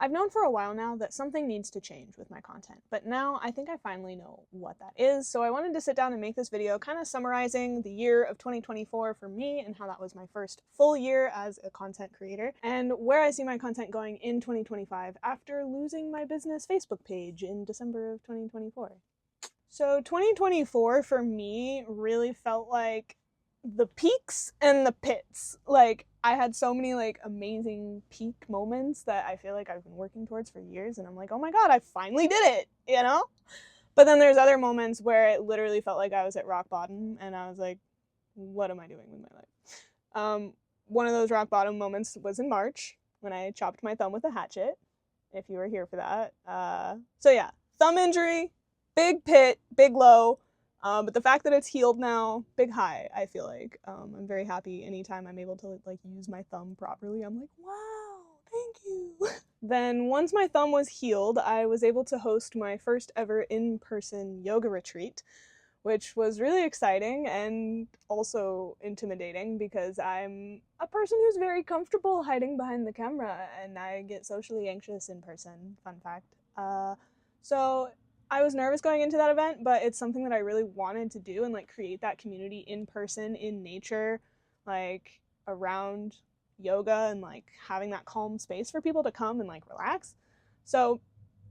I've known for a while now that something needs to change with my content, but now I think I finally know what that is, so I wanted to sit down and make this video kind of summarizing the year of 2024 for me and how that was my first full year as a content creator, and where I see my content going in 2025 after losing my business Facebook page in December of 2024. So 2024 for me really felt like the peaks and the pits. Like, I had so many like amazing peak moments that I feel like I've been working towards for years, and I'm like, oh my god, I finally did it, you know? But then there's other moments where it literally felt like I was at rock bottom and I was like, what am I doing with my life? One of those rock bottom moments was in March when I chopped my thumb with a hatchet, if you were here for that. So yeah, thumb injury, big pit, big low. But the fact that it's healed now, big high, I feel like. I'm very happy anytime I'm able to like use my thumb properly. I'm like, wow, thank you. Then once my thumb was healed, I was able to host my first ever in-person yoga retreat, which was really exciting and also intimidating because I'm a person who's very comfortable hiding behind the camera and I get socially anxious in person, fun fact. So I was nervous going into that event, but it's something that I really wanted to do and like create that community in person, in nature, like around yoga and like having that calm space for people to come and like relax. So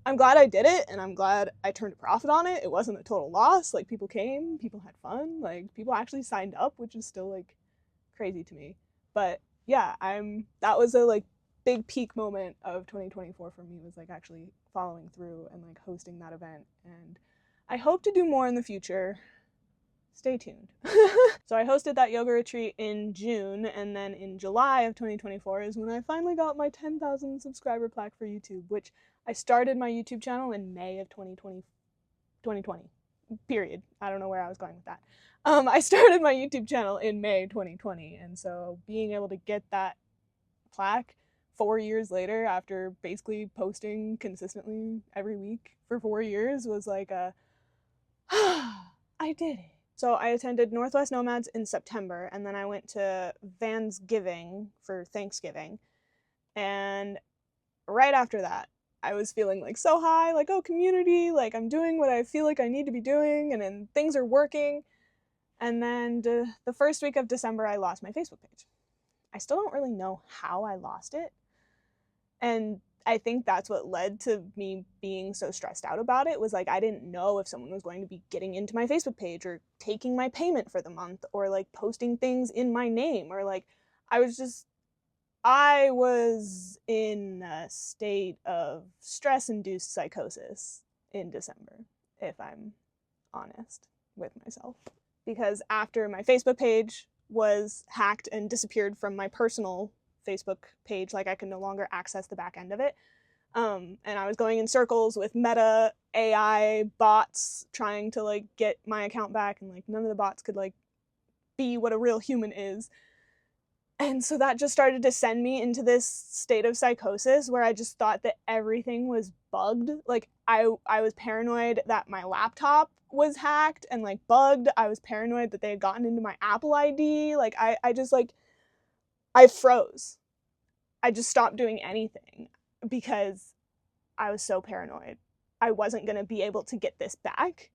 I'm glad I did it and I'm glad I turned a profit on it. It wasn't a total loss. Like, people came, people had fun, like people actually signed up, which is still like crazy to me. But yeah, that was a like big peak moment of 2024 for me, was like actually following through and like hosting that event, and I hope to do more in the future. Stay tuned. So I hosted that yoga retreat in June, and then in July of 2024 is when I finally got my 10,000 subscriber plaque for YouTube, which I started my YouTube channel in May of 2020, period. I don't know where I was going with that. I started my YouTube channel in May 2020, and so being able to get that plaque 4 years later after basically posting consistently every week for 4 years was like a, I did it. So I attended Northwest Nomads in September, and then I went to Vansgiving for Thanksgiving. And right after that, I was feeling like so high, like, oh, community, like I'm doing what I feel like I need to be doing, and then things are working. And then the first week of December, I lost my Facebook page. I still don't really know how I lost it. And I think that's what led to me being so stressed out about it, was like I didn't know if someone was going to be getting into my Facebook page or taking my payment for the month or like posting things in my name, or like I was in a state of stress-induced psychosis in December, if I'm honest with myself. Because after my Facebook page was hacked and disappeared from my personal Facebook page, like I could no longer access the back end of it. And I was going in circles with Meta AI bots trying to like get my account back, and like none of the bots could like be what a real human is. And so that just started to send me into this state of psychosis where I just thought that everything was bugged. Like I was paranoid that my laptop was hacked and like bugged. I was paranoid that they had gotten into my Apple ID. Like I just like, I froze. I just stopped doing anything because I was so paranoid. I wasn't going to be able to get this back.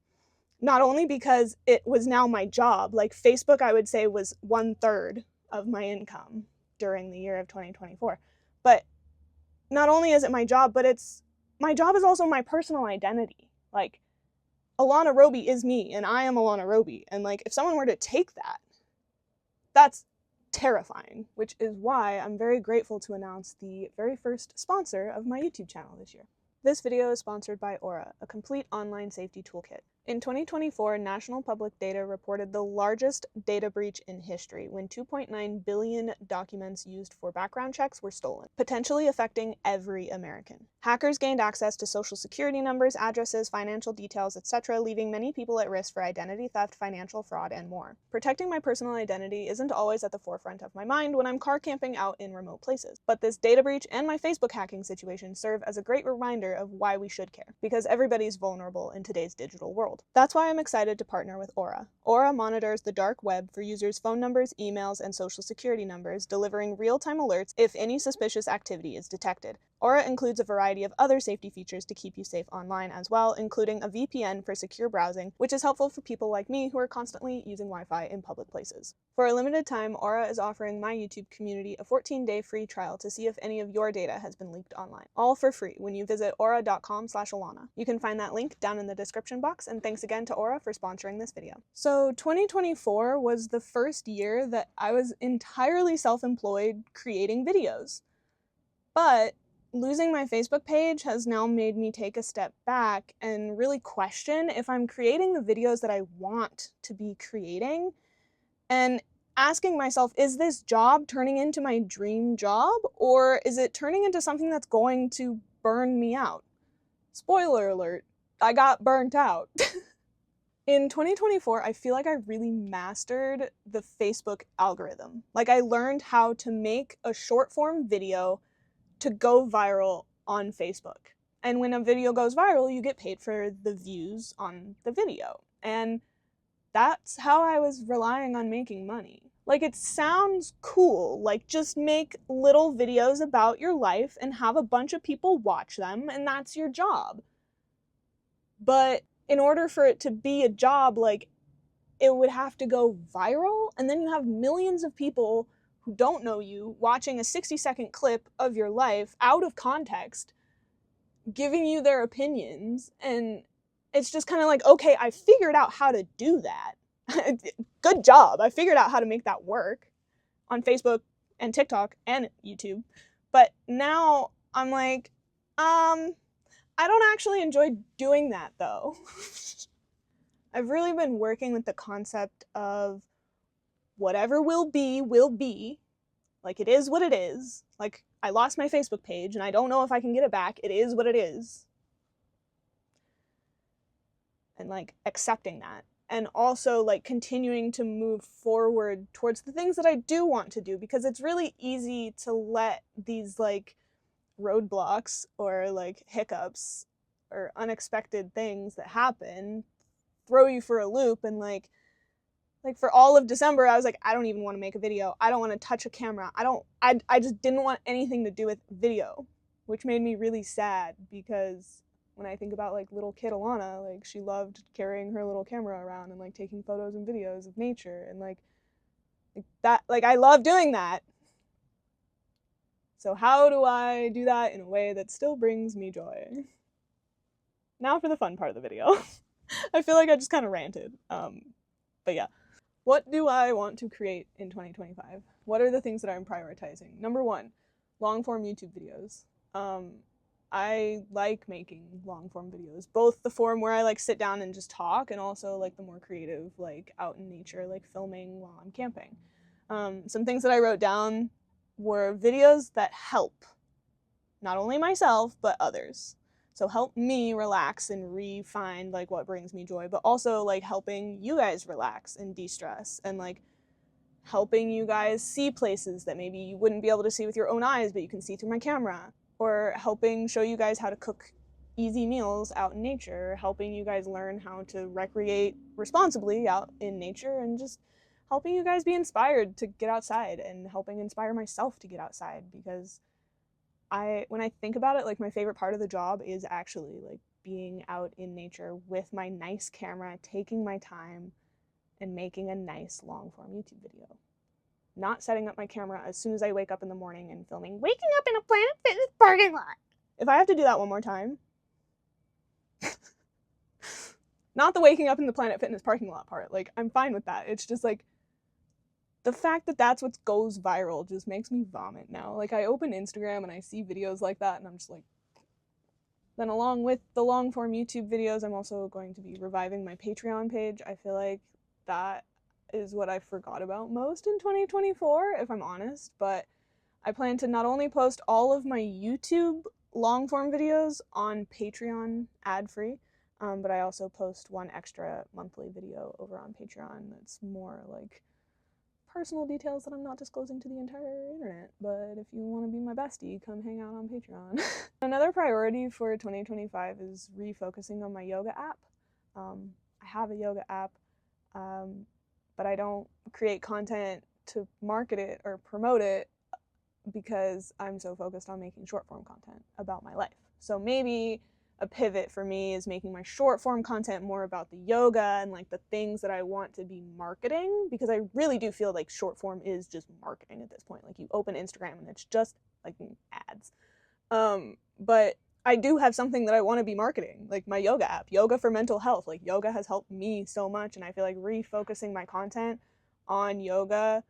Not only because it was now my job, like Facebook, I would say, was 1/3 of my income during the year of 2024. But not only is it my job, but my job is also my personal identity. Like, Alana Roby is me, and I am Alana Roby. And like, if someone were to take that, that's terrifying, which is why I'm very grateful to announce the very first sponsor of my YouTube channel this year. This video is sponsored by Aura, a complete online safety toolkit. In 2024, National Public Data reported the largest data breach in history when 2.9 billion documents used for background checks were stolen, potentially affecting every American. Hackers gained access to social security numbers, addresses, financial details, etc., leaving many people at risk for identity theft, financial fraud, and more. Protecting my personal identity isn't always at the forefront of my mind when I'm car camping out in remote places, but this data breach and my Facebook hacking situation serve as a great reminder of why we should care, because everybody's vulnerable in today's digital world. That's why I'm excited to partner with Aura. Aura monitors the dark web for users' phone numbers, emails, and social security numbers, delivering real-time alerts if any suspicious activity is detected. Aura includes a variety of other safety features to keep you safe online as well, including a VPN for secure browsing, which is helpful for people like me who are constantly using Wi-Fi in public places. For a limited time, Aura is offering my YouTube community a 14-day free trial to see if any of your data has been leaked online, all for free when you visit aura.com/Alana. You can find that link down in the description box, and thanks again to Aura for sponsoring this video. So 2024 was the first year that I was entirely self-employed creating videos. But losing my Facebook page has now made me take a step back and really question if I'm creating the videos that I want to be creating, and asking myself, is this job turning into my dream job, or is it turning into something that's going to burn me out? Spoiler alert, I got burnt out. In 2024, I feel like I really mastered the Facebook algorithm. Like, I learned how to make a short form video to go viral on Facebook. And when a video goes viral, you get paid for the views on the video. And that's how I was relying on making money. Like, it sounds cool, like just make little videos about your life and have a bunch of people watch them, and that's your job. But in order for it to be a job, like, it would have to go viral, and then you have millions of people who don't know you watching a 60-second clip of your life out of context, giving you their opinions, and it's just kind of like, okay, I figured out how to do that. Good job. I figured out how to make that work on Facebook and TikTok and YouTube. But now I'm like, I don't actually enjoy doing that though. I've really been working with the concept of whatever will be. Like, it is what it is. Like, I lost my Facebook page and I don't know if I can get it back. It is what it is. And like accepting that. And also like continuing to move forward towards the things that I do want to do, because it's really easy to let these like roadblocks or like hiccups or unexpected things that happen throw you for a loop. And like for all of December, I was like, I don't even want to make a video. I don't want to touch a camera. I just didn't want anything to do with video, which made me really sad, because when I think about like little kid Alana, like she loved carrying her little camera around and like taking photos and videos of nature, and like that, like I love doing that. So how do I do that in a way that still brings me joy? Now for the fun part of the video. I feel like I just kind of ranted. But yeah. What do I want to create in 2025? What are the things that I'm prioritizing? Number one, long form YouTube videos. I like making long form videos, both the form where I like sit down and just talk, and also like the more creative, like out in nature, like filming while I'm camping. Some things that I wrote down were videos that help not only myself, but others. So help me relax and re-find like what brings me joy, but also like helping you guys relax and de-stress, and like helping you guys see places that maybe you wouldn't be able to see with your own eyes, but you can see through my camera, or helping show you guys how to cook easy meals out in nature, helping you guys learn how to recreate responsibly out in nature, and just helping you guys be inspired to get outside, and helping inspire myself to get outside, because when I think about it, like my favorite part of the job is actually like being out in nature with my nice camera, taking my time and making a nice long form YouTube video. Not setting up my camera as soon as I wake up in the morning and filming waking up in a Planet Fitness parking lot. If I have to do that one more time, not the waking up in the Planet Fitness parking lot part, like I'm fine with that. It's just like the fact that that's what goes viral just makes me vomit now. Like, I open Instagram and I see videos like that and I'm just like... Then along with the long form YouTube videos, I'm also going to be reviving my Patreon page. I feel like that is what I forgot about most in 2024, if I'm honest, but I plan to not only post all of my YouTube long form videos on Patreon ad-free, but I also post one extra monthly video over on Patreon that's more like personal details that I'm not disclosing to the entire internet, but if you want to be my bestie, come hang out on Patreon. Another priority for 2025 is refocusing on my yoga app. I have a yoga app, but I don't create content to market it or promote it because I'm so focused on making short form content about my life. So maybe a pivot for me is making my short form content more about the yoga and like the things that I want to be marketing, because I really do feel like short form is just marketing at this point. Like you open Instagram and it's just like ads. But I do have something that I want to be marketing, like my yoga app, Yoga for Mental Health. Like yoga has helped me so much, and I feel like refocusing my content on yoga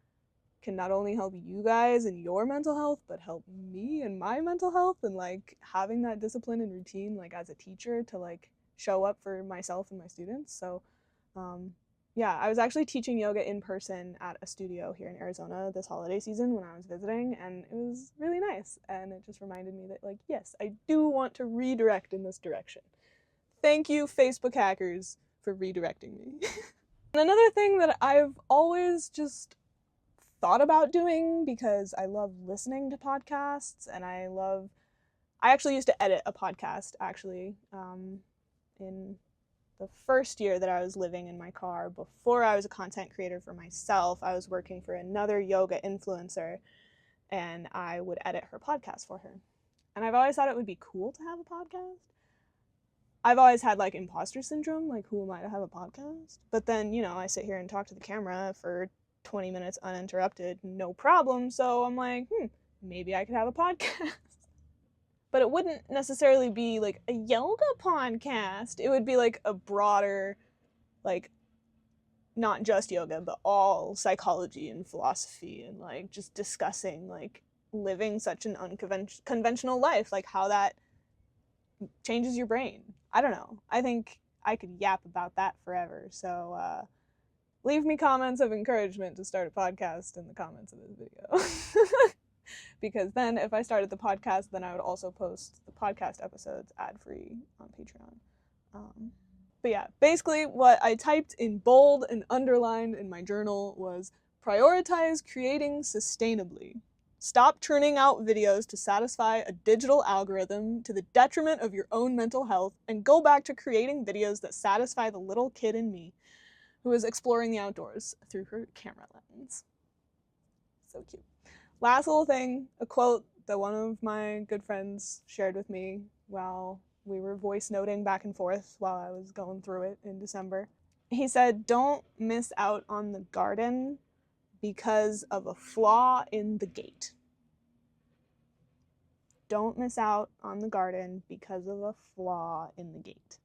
can not only help you guys and your mental health, but help me and my mental health, and like having that discipline and routine like as a teacher to like show up for myself and my students. So yeah, I was actually teaching yoga in person at a studio here in Arizona this holiday season when I was visiting, and it was really nice, and it just reminded me that like, yes, I do want to redirect in this direction. Thank you, Facebook hackers, for redirecting me. And another thing that I've always just thought about doing, because I love listening to podcasts, and I actually used to edit a podcast actually in the first year that I was living in my car. Before I was a content creator for myself, I was working for another yoga influencer, and I would edit her podcast for her. And I've always thought it would be cool to have a podcast. I've always had like imposter syndrome, like who am I to have a podcast? But then, you know, I sit here and talk to the camera for 20 minutes uninterrupted, no problem. So I'm like, maybe I could have a podcast. But it wouldn't necessarily be like a yoga podcast. It would be like a broader, like, not just yoga, but all psychology and philosophy, and like just discussing like living such an unconventional life, like how that changes your brain. I don't know. I think I could yap about that forever. So leave me comments of encouragement to start a podcast in the comments of this video. Because then if I started the podcast, then I would also post the podcast episodes ad-free on Patreon. But yeah, basically what I typed in bold and underlined in my journal was prioritize creating sustainably. Stop churning out videos to satisfy a digital algorithm to the detriment of your own mental health, and go back to creating videos that satisfy the little kid in me who is exploring the outdoors through her camera lens. So cute. Last little thing, a quote that one of my good friends shared with me while we were voice noting back and forth while I was going through it in December. He said, "Don't miss out on the garden because of a flaw in the gate." Don't miss out on the garden because of a flaw in the gate.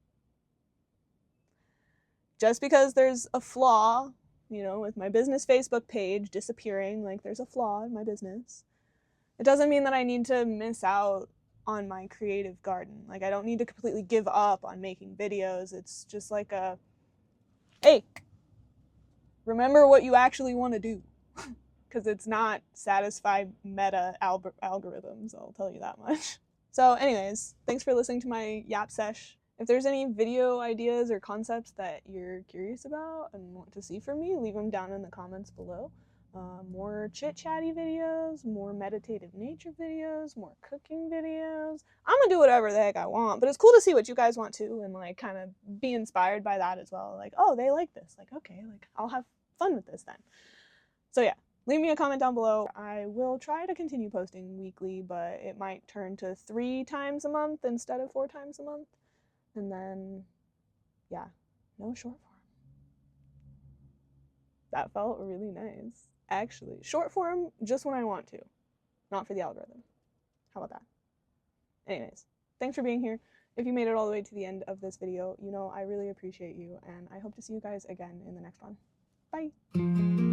Just because there's a flaw, you know, with my business Facebook page disappearing, like there's a flaw in my business, it doesn't mean that I need to miss out on my creative garden. Like I don't need to completely give up on making videos. It's just like a, hey, remember what you actually want to do. Because it's not satisfy meta algorithms, I'll tell you that much. So anyways, thanks for listening to my yap sesh. If there's any video ideas or concepts that you're curious about and want to see from me, leave them down in the comments below. More chit-chatty videos, more meditative nature videos, more cooking videos. I'm gonna do whatever the heck I want, but it's cool to see what you guys want too, and like kind of be inspired by that as well. Like, oh, they like this. Like, okay, like I'll have fun with this then. So yeah. Leave me a comment down below. I will try to continue posting weekly, but it might turn to 3 times a month instead of 4 times a month. And then, yeah, no short form. That felt really nice. Actually, short form just when I want to, not for the algorithm. How about that? Anyways, thanks for being here. If you made it all the way to the end of this video, you know I really appreciate you, and I hope to see you guys again in the next one. Bye!